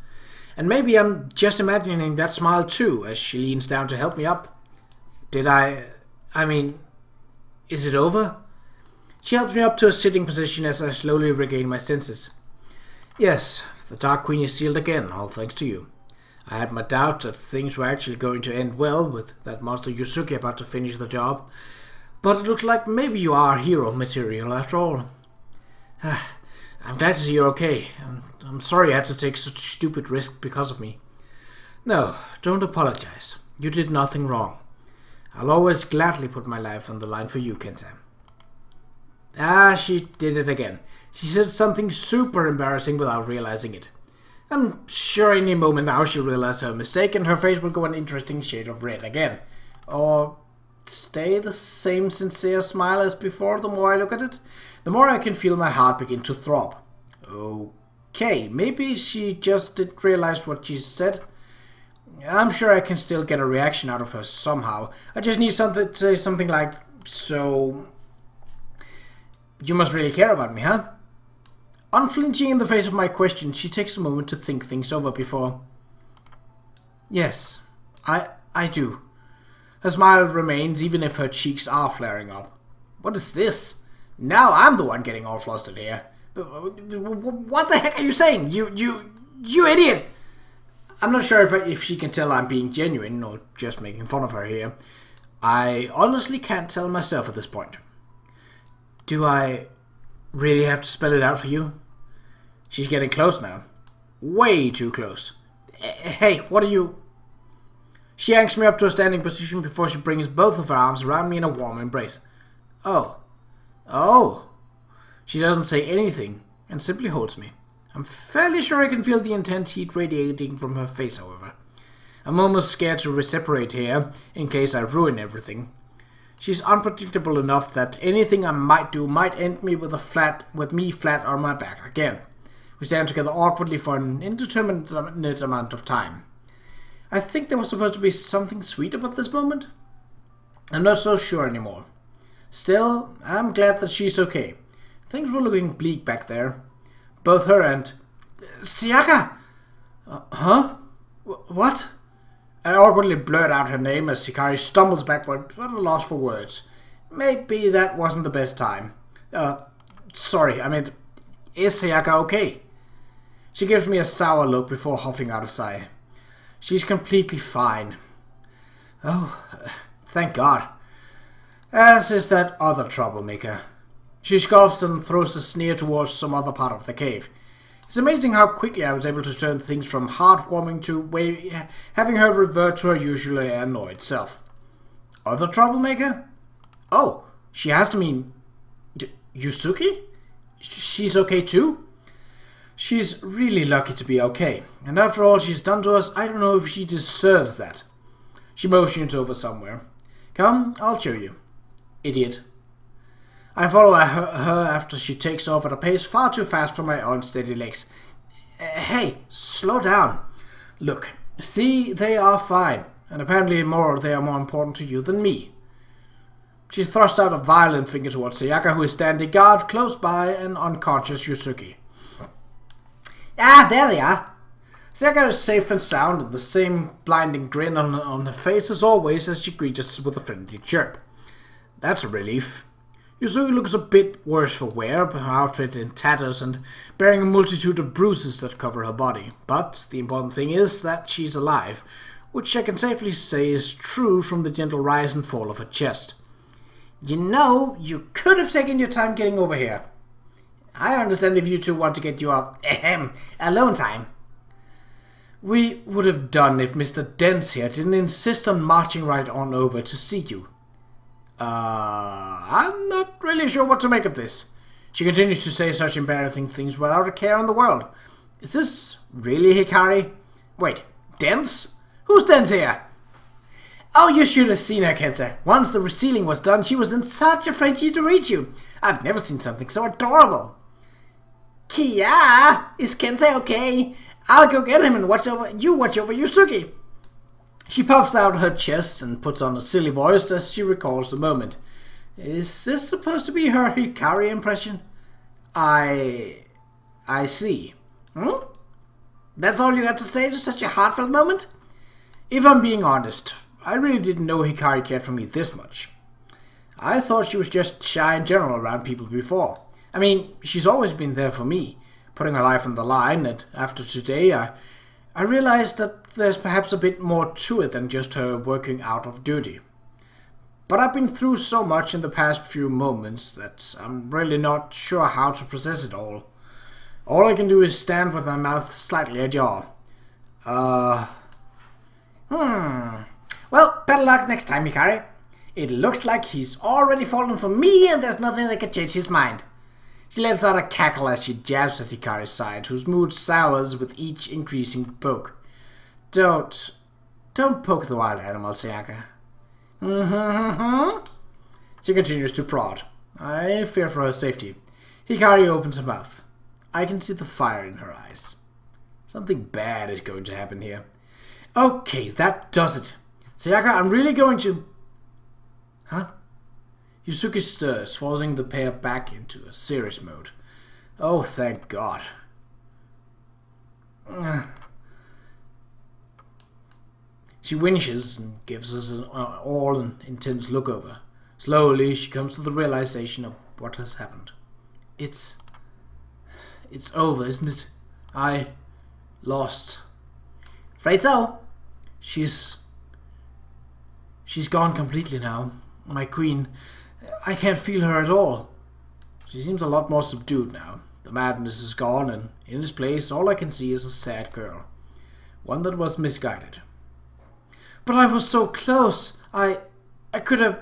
And maybe I'm just imagining that smile too, as she leans down to help me up. Is it over? She helps me up to a sitting position as I slowly regain my senses. Yes, the Dark Queen is sealed again, all thanks to you. I had my doubts that things were actually going to end well with that monster Yusuke about to finish the job. But it looks like maybe you are hero material after all. I'm glad to see you're okay, and I'm sorry I had to take such stupid risks because of me. No, don't apologize. You did nothing wrong. I'll always gladly put my life on the line for you, Kenta. She did it again. She said something super embarrassing without realizing it. I'm sure any moment now she'll realize her mistake and her face will go an interesting shade of red again. Or stay the same sincere smile as before the more I look at it. The more I can feel my heart begin to throb. Okay, maybe she just didn't realize what she said. I'm sure I can still get a reaction out of her somehow. I just need something to say something like, so you must really care about me, huh? Unflinching in the face of my question, she takes a moment to think things over before. Yes, I do. Her smile remains even if her cheeks are flaring up. What is this? Now I'm the one getting all flustered here. What the heck are you saying? You idiot! I'm not sure if she can tell I'm being genuine or just making fun of her here. I honestly can't tell myself at this point. Do I really have to spell it out for you? She's getting close now. Way too close. Hey, what are you... She yanks me up to a standing position before she brings both of her arms around me in a warm embrace. Oh. Oh. She doesn't say anything and simply holds me. I'm fairly sure I can feel the intense heat radiating from her face, however. I'm almost scared to separate here in case I ruin everything. She's unpredictable enough that anything I might do might end me with me flat on my back again. We stand together awkwardly for an indeterminate amount of time. I think there was supposed to be something sweet about this moment. I'm not so sure anymore. Still, I'm glad that she's okay. Things were looking bleak back there. Both her and... Sayaka! Huh? What? I awkwardly blurt out her name as Hikari stumbles backward, at a loss for words. Maybe that wasn't the best time. Sorry, I meant... Is Sayaka okay? She gives me a sour look before huffing out a sigh. She's completely fine. Oh, thank God. As is that other troublemaker. She scoffs and throws a sneer towards some other part of the cave. It's amazing how quickly I was able to turn things from heartwarming to having her revert to her usually annoyed self. Other troublemaker? Oh, she has to mean... Yusuke? She's okay too? She's really lucky to be okay, and after all she's done to us, I don't know if she deserves that. She motions over somewhere. Come, I'll show you. Idiot. I follow her after she takes off at a pace far too fast for my unsteady legs. Hey, slow down. Look, see, they are fine, and apparently they are more important to you than me. She thrusts out a violent finger towards Sayaka, who is standing guard close by an unconscious Yusuke. Ah, there they are. Sayaka is safe and sound, and the same blinding grin on her face as always as she greets us with a friendly chirp. That's a relief. Yusuke looks a bit worse for wear, her outfit in tatters and bearing a multitude of bruises that cover her body. But the important thing is that she's alive, which I can safely say is true from the gentle rise and fall of her chest. You know, you could have taken your time getting over here. I understand if you two want to get your alone time. We would have done if Mr. Dents here didn't insist on marching right on over to see you. I'm not really sure what to make of this. She continues to say such embarrassing things without a care in the world. Is this really Hikari? Wait, Dents? Who's Dents here? Oh, you should have seen her, Kenta. Once the resealing was done, she was in such a frenzy to reach you. I've never seen something so adorable. Kia, is Kenta okay? I'll go get him and watch over Yusuke. She puffs out her chest and puts on a silly voice as she recalls the moment. Is this supposed to be her Hikari impression? I see. That's all you had to say to such a heartfelt moment? If I'm being honest, I really didn't know Hikari cared for me this much. I thought she was just shy in general around people before. I mean, she's always been there for me, putting her life on the line, and after today I realized that there's perhaps a bit more to it than just her working out of duty. But I've been through so much in the past few moments that I'm really not sure how to process it all. All I can do is stand with my mouth slightly ajar. Well, better luck next time, Hikari. It looks like he's already fallen for me and there's nothing that can change his mind. She lets out a cackle as she jabs at Hikari's side, whose mood sours with each increasing poke. Don't poke the wild animal, Sayaka. She continues to prod. I fear for her safety. Hikari opens her mouth. I can see the fire in her eyes. Something bad is going to happen here. Okay, that does it. Sayaka, I'm really going to... Huh? Yusuke stirs, forcing the pair back into a serious mode. Oh, thank God. She winches and gives us an intense look over. Slowly, she comes to the realization of what has happened. It's over, isn't it? I lost. Afraid so. She's gone completely now. My queen. I can't feel her at all. She seems a lot more subdued now. The madness is gone, and in its place all I can see is a sad girl. One that was misguided. But I was so close. I could have...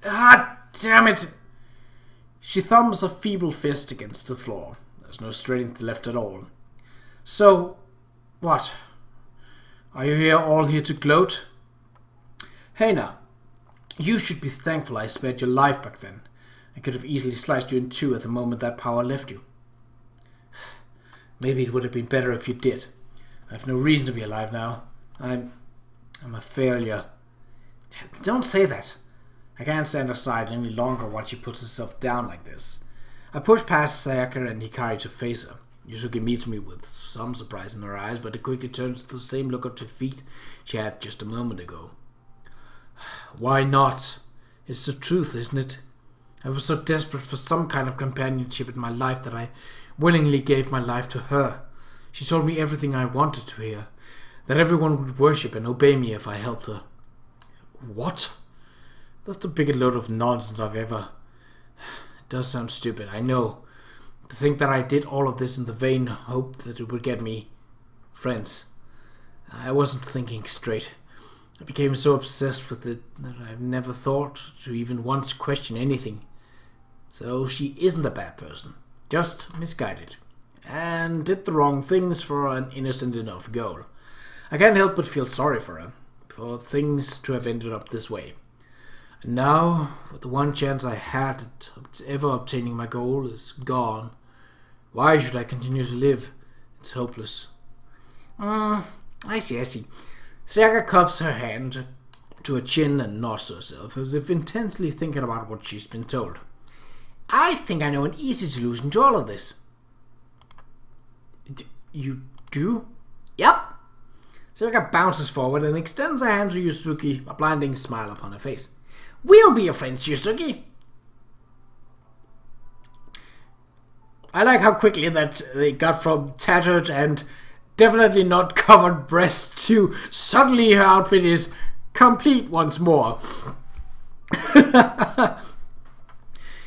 Ah, damn it! She thumbs a feeble fist against the floor. There's no strength left at all. So, what? Are you all here to gloat? Hey now, you should be thankful I spared your life back then. I could have easily sliced you in two at the moment that power left you. Maybe it would have been better if you did. I have no reason to be alive now. I'm a failure. Don't say that. I can't stand aside any longer while she puts herself down like this. I push past Sakura and Hikari to face her. Yusuke meets me with some surprise in her eyes, but it quickly turns to the same look of defeat she had just a moment ago. Why not? It's the truth, isn't it? I was so desperate for some kind of companionship in my life that I willingly gave my life to her. She told me everything I wanted to hear, that everyone would worship and obey me if I helped her. What? That's the biggest load of nonsense I've ever... It does sound stupid, I know. To think that I did all of this in the vain hope that it would get me friends. I wasn't thinking straight. I became so obsessed with it that I've never thought to even once question anything. So she isn't a bad person, just misguided, and did the wrong things for an innocent enough goal. I can't help but feel sorry for her, for things to have ended up this way. And now, with the one chance I had at ever obtaining my goal is gone, why should I continue to live? It's hopeless. I see. Sakura cups her hand to her chin and nods to herself, as if intensely thinking about what she's been told. I think I know an easy solution to all of this. You do? Yep. Sakura bounces forward and extends her hand to Yusuke, a blinding smile upon her face. We'll be your friends, Yusuke. I like how quickly that they got from tattered and definitely not covered breast to suddenly her outfit is complete once more.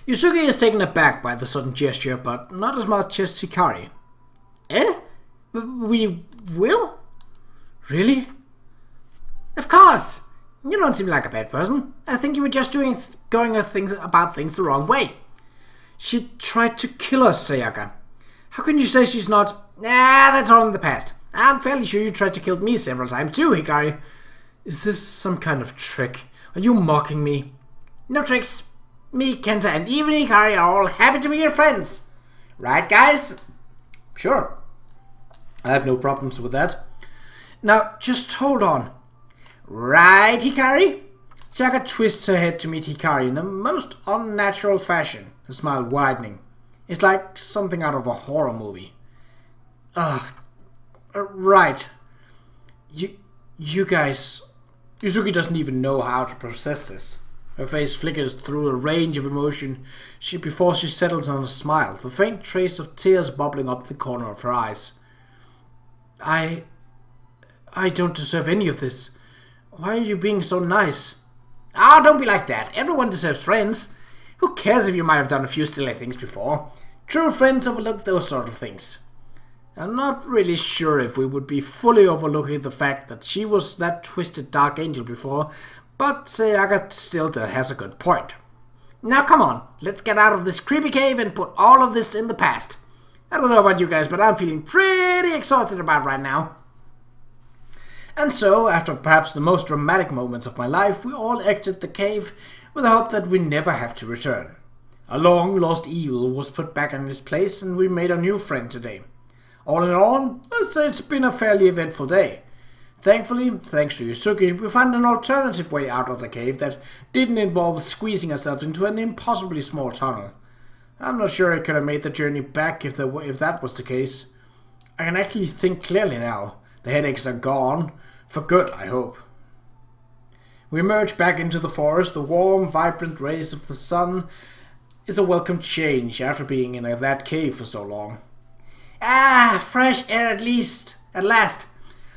Yusuke is taken aback by the sudden gesture, but not as much as Hikari. Eh? We will? Really? Of course! You don't seem like a bad person. I think you were just going about things the wrong way. She tried to kill us, Sayaka. How can you say she's not? Nah, that's all in the past. I'm fairly sure you tried to kill me several times too, Hikari. Is this some kind of trick? Are you mocking me? No tricks. Me, Kenta, and even Hikari are all happy to be your friends. Right, guys? Sure. I have no problems with that. Now, just hold on. Right, Hikari? Sayaka twists her head to meet Hikari in a most unnatural fashion, her smile widening. It's like something out of a horror movie. Right. You guys... Yusuke doesn't even know how to process this. Her face flickers through a range of emotion before she settles on a smile, the faint trace of tears bubbling up the corner of her eyes. I don't deserve any of this. Why are you being so nice? Don't be like that. Everyone deserves friends. Who cares if you might have done a few silly things before? True friends overlook those sort of things. I'm not really sure if we would be fully overlooking the fact that she was that twisted dark angel before, but Sayaka still has a good point. Now come on, let's get out of this creepy cave and put all of this in the past. I don't know about you guys, but I'm feeling pretty excited about right now. And so, after perhaps the most dramatic moments of my life, we all exit the cave with the hope that we never have to return. A long-lost evil was put back in its place, and we made a new friend today. All in all, I'd say it's been a fairly eventful day. Thankfully, thanks to Yusuke, we found an alternative way out of the cave that didn't involve squeezing ourselves into an impossibly small tunnel. I'm not sure I could have made the journey back if that was the case. I can actually think clearly now. The headaches are gone. For good, I hope. We emerge back into the forest. The warm, vibrant rays of the sun is a welcome change after being in that cave for so long. Fresh air at last.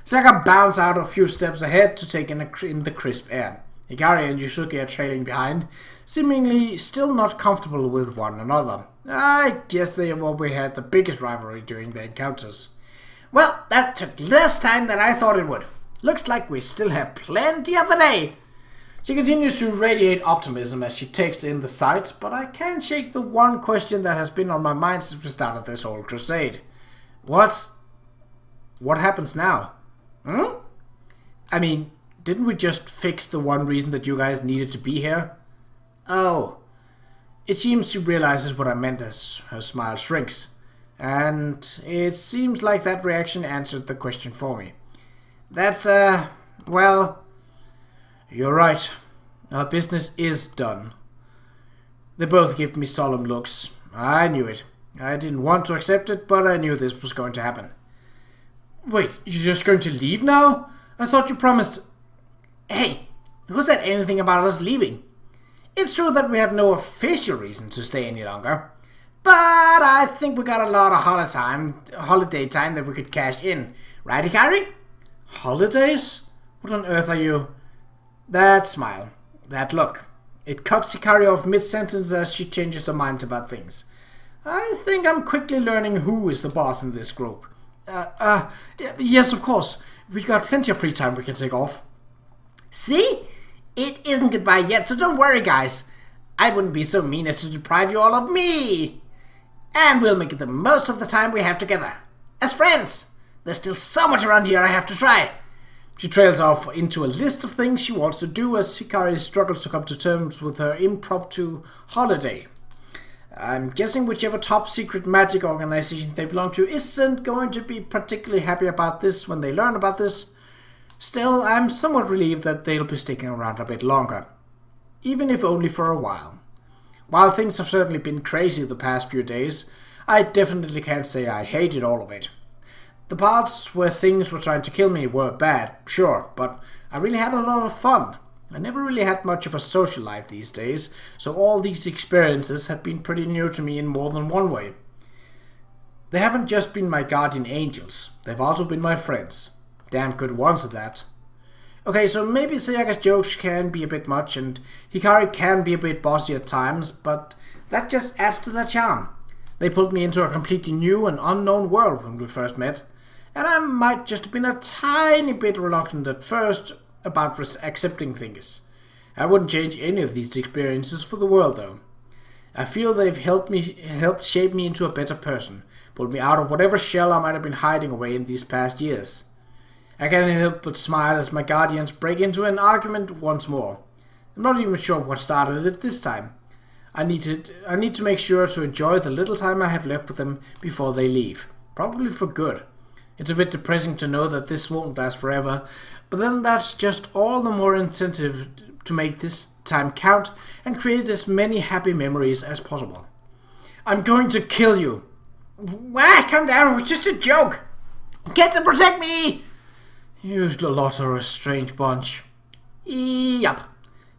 Sakura bounds out a few steps ahead to take in the crisp air. Hikari and Yusuke are trailing behind. seemingly still not comfortable with one another. I guess they probably had the biggest rivalry during their encounters. Well, that took less time than I thought it would. Looks like we still have plenty of the day. She continues to radiate optimism as she takes in the sights, but I can't shake the one question that has been on my mind since we started this whole crusade. What happens now? I mean, didn't we just fix the one reason that you guys needed to be here? Oh. It seems she realizes what I meant as her smile shrinks. And it seems like that reaction answered the question for me. That's, well, you're right. Our business is done. They both gave me solemn looks. I knew it. I didn't want to accept it, but I knew this was going to happen. Wait, you're just going to leave now? I thought you promised... Hey, who said anything about us leaving? It's true that we have no official reason to stay any longer, but I think we got a lot of holiday time that we could cash in. Right, Hikari? Holidays? What on earth are you... That smile. That look. It cuts Hikari off mid-sentence as she changes her mind about things. I think I'm quickly learning who is the boss in this group. Yes, of course. We've got plenty of free time we can take off. See? It isn't goodbye yet, so don't worry, guys. I wouldn't be so mean as to deprive you all of me. And we'll make the most of the time we have together. As friends. There's still so much around here I have to try. She trails off into a list of things she wants to do as Hikari struggles to come to terms with her impromptu holiday. I'm guessing whichever top secret magic organization they belong to isn't going to be particularly happy about this when they learn about this. Still, I'm somewhat relieved that they'll be sticking around a bit longer. Even if only for a while. While things have certainly been crazy the past few days, I definitely can't say I hated all of it. The parts where things were trying to kill me were bad, sure, but I really had a lot of fun. I never really had much of a social life these days, so all these experiences have been pretty new to me in more than one way. They haven't just been my guardian angels, they've also been my friends. Damn good ones at that. Okay, so maybe Sayaka's jokes can be a bit much, and Hikari can be a bit bossy at times, but that just adds to their charm. They pulled me into a completely new and unknown world when we first met, and I might just have been a tiny bit reluctant at first about accepting things. I wouldn't change any of these experiences for the world, though. I feel they've helped shape me into a better person, pulled me out of whatever shell I might have been hiding away in these past years. I can't help but smile as my guardians break into an argument once more. I'm not even sure what started it this time. I need to make sure to enjoy the little time I have left with them before they leave. Probably for good. It's a bit depressing to know that this won't last forever, but then that's just all the more incentive to make this time count and create as many happy memories as possible. I'm going to kill you. Wah, calm down, it was just a joke. Get to protect me! You lot are a strange bunch. Yup.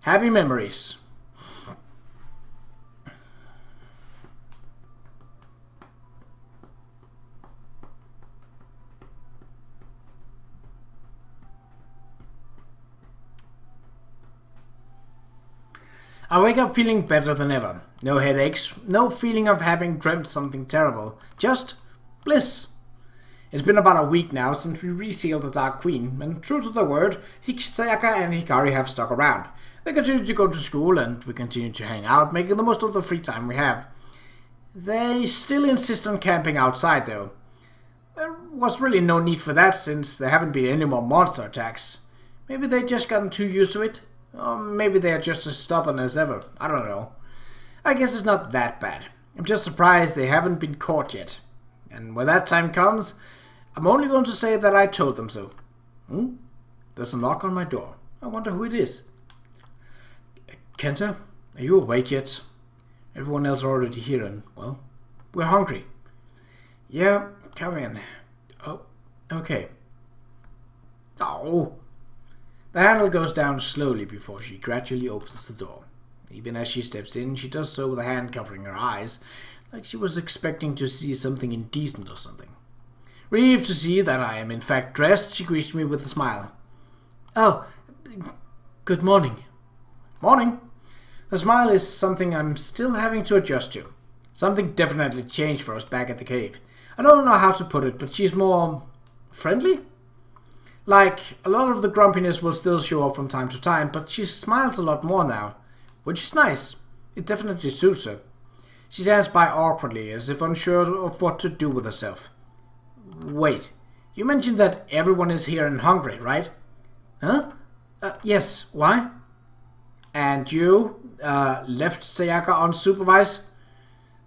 Happy memories. I wake up feeling better than ever. No headaches, no feeling of having dreamt something terrible. Just bliss. It's been about a week now since we resealed the Dark Queen, and true to their word, Sayaka and Hikari have stuck around. They continue to go to school, and we continue to hang out, making the most of the free time we have. They still insist on camping outside, though. There was really no need for that, since there haven't been any more monster attacks. Maybe they've just gotten too used to it. Or maybe they're just as stubborn as ever. I don't know. I guess it's not that bad. I'm just surprised they haven't been caught yet. And when that time comes, I'm only going to say that I told them so. There's a knock on my door. I wonder who it is. Kenta, are you awake yet? Everyone else are already here and, well, we're hungry. Yeah, come in. Oh, okay. Oh. The handle goes down slowly before she gradually opens the door. Even as she steps in, she does so with a hand covering her eyes, like she was expecting to see something indecent or something. Relieved to see that I am in fact dressed, she greets me with a smile. Oh, good morning. Morning. Her smile is something I'm still having to adjust to. Something definitely changed for us back at the cave. I don't know how to put it, but she's more friendly? Like, a lot of the grumpiness will still show up from time to time, but she smiles a lot more now, which is nice. It definitely suits her. She stands by awkwardly, as if unsure of what to do with herself. Wait, you mentioned that everyone is here and hungry, right? Huh? Yes, why? And you, left Sayaka unsupervised?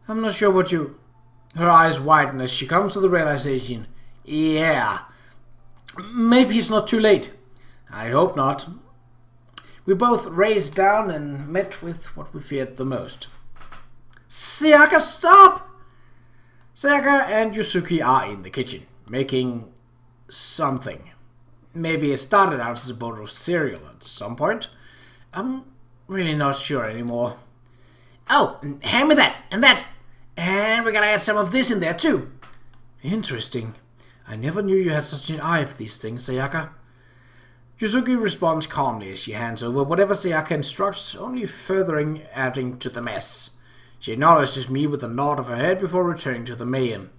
I'm not sure what you... Her eyes widen as she comes to the realization. Yeah. Maybe it's not too late. I hope not. We both raced down and met with what we feared the most. Sayaka, stop! Sayaka and Yusuke are in the kitchen, making something. Maybe it started out as a bowl of cereal at some point. I'm really not sure anymore. Oh, hand me that, and that. And we're gonna add some of this in there too. Interesting. I never knew you had such an eye for these things, Sayaka. Yusuke responds calmly as she hands over whatever Sayaka instructs, only furthering adding to the mess. She acknowledges me with a nod of her head before returning to the main.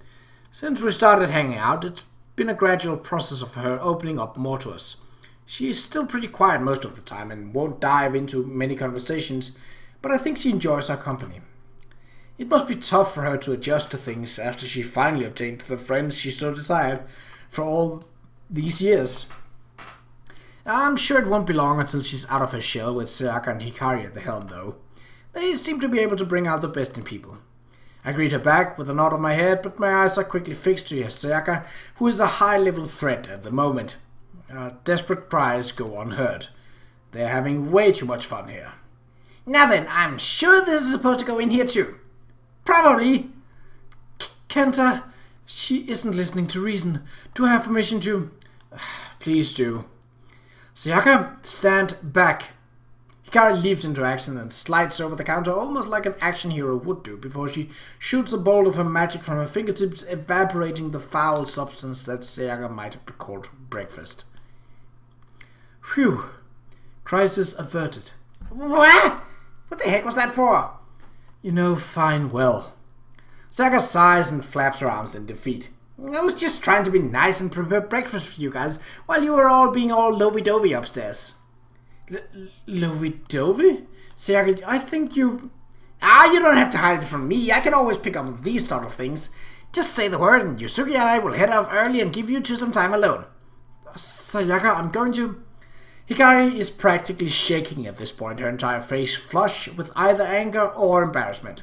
Since we started hanging out, it's been a gradual process of her opening up more to us. She is still pretty quiet most of the time and won't dive into many conversations, but I think she enjoys our company. It must be tough for her to adjust to things after she finally obtained the friends she so desired for all these years. I'm sure it won't be long until she's out of her shell with Sayaka and Hikari at the helm, though. They seem to be able to bring out the best in people. I greet her back with a nod of my head, but my eyes are quickly fixed to Sayaka, who is a high-level threat at the moment. Our desperate cries go unheard. They're having way too much fun here. Now then, I'm sure this is supposed to go in here too. Probably. Kenta, she isn't listening to reason. Do I have permission to... Please do. Sayaka, stand back. Hikari leaps into action and slides over the counter almost like an action hero would do before she shoots a bolt of her magic from her fingertips, evaporating the foul substance that Sayaka might have called breakfast. Phew. Crisis averted. What? What the heck was that for? You know fine well. Sayaka sighs and flaps her arms in defeat. I was just trying to be nice and prepare breakfast for you guys while you were all being all lovey-dovey upstairs. Lovey-dovey? Sayaka, I think you... you don't have to hide it from me. I can always pick up on these sort of things. Just say the word and Yusuke and I will head off early and give you two some time alone. Sayaka, I'm going to... Hikari is practically shaking at this point, her entire face flush with either anger or embarrassment.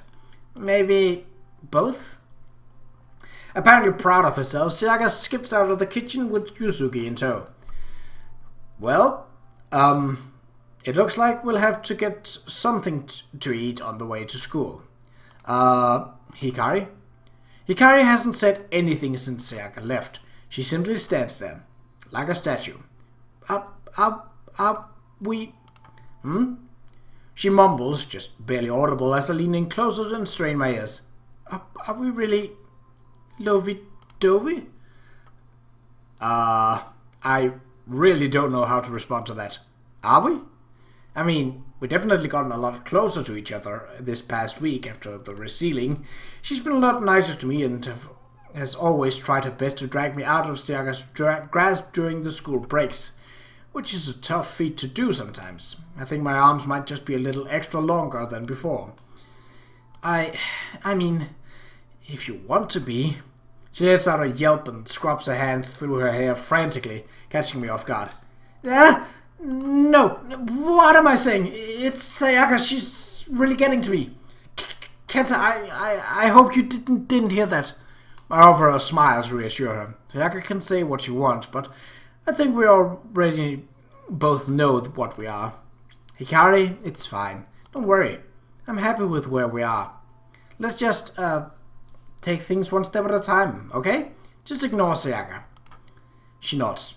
Maybe both? Apparently proud of herself, Sayaka skips out of the kitchen with Yusuke in tow. Well, it looks like we'll have to get something to eat on the way to school. Hikari? Hikari hasn't said anything since Sayaka left. She simply stands there, like a statue. We... She mumbles, just barely audible, as I lean in closer and strain my ears. Are we really... lovey-dovey? I really don't know how to respond to that. Are we? I mean, we definitely gotten a lot closer to each other this past week after the resealing. She's been a lot nicer to me and has always tried her best to drag me out of Sayaka's grasp during the school breaks, which is a tough feat to do sometimes. I think my arms might just be a little extra longer than before. I mean, if you want to be... She lets out a yelp and scrubs her hand through her hair frantically, catching me off guard. No, what am I saying? It's Sayaka, she's really getting to me. Kenta, I hope you didn't hear that. I offer a smile to reassure her. Sayaka can say what she wants, but I think we already both know what we are. Hikari, it's fine. Don't worry. I'm happy with where we are. Let's just, take things one step at a time, okay? Just ignore Sayaka. She nods.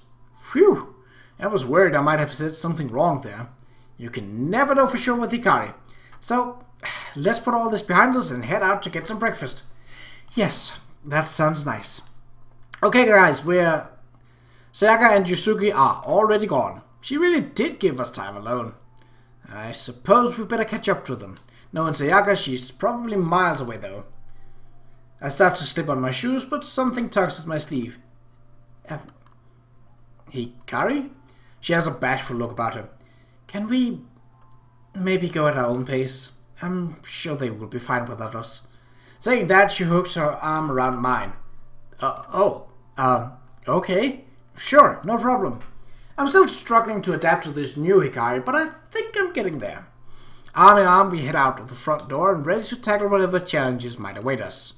Phew. I was worried I might have said something wrong there. You can never know for sure with Hikari. So, let's put all this behind us and head out to get some breakfast. Yes, that sounds nice. Okay guys, Sayaka and Yusuke are already gone. She really did give us time alone. I suppose we better catch up to them. Knowing Sayaka, she's probably miles away though. I start to slip on my shoes, but something tugs at my sleeve. Hikari? She has a bashful look about her. Can we maybe go at our own pace? I'm sure they will be fine without us. Saying that, she hooks her arm around mine. Okay. Sure, no problem. I'm still struggling to adapt to this new Hikari, but I think I'm getting there. Arm in arm, we head out of the front door and ready to tackle whatever challenges might await us.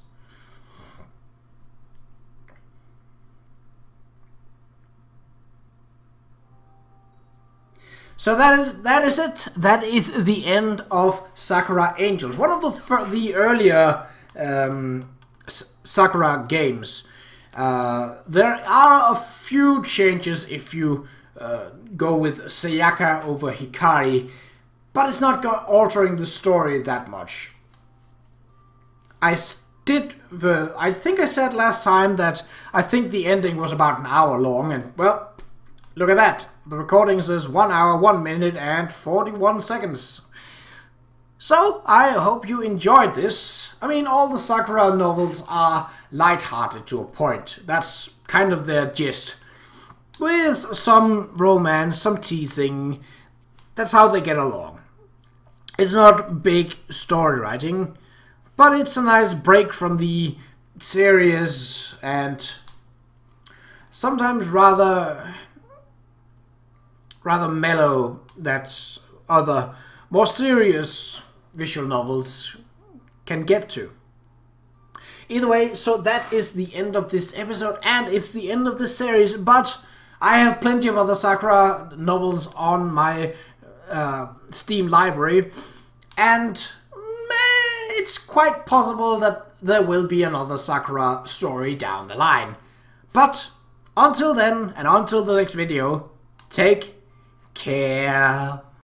So that is it. That is the end of Sakura Angels. One of the earlier Sakura games. There are a few changes if you go with Sayaka over Hikari, but it's not altering the story that much. I think I said last time that I think the ending was about an hour long, and well, look at that. The recording says 1 hour, 1 minute and 41 seconds. So, I hope you enjoyed this. I mean, all the Sakura novels are light-hearted to a point. That's kind of their gist. With some romance, some teasing. That's how they get along. It's not big story writing, but it's a nice break from the serious and sometimes rather mellow that other more serious visual novels can get to. Either way, so that is the end of this episode, and it's the end of this series, but I have plenty of other Sakura novels on my Steam library, and it's quite possible that there will be another Sakura story down the line. But until then, and until the next video, take care.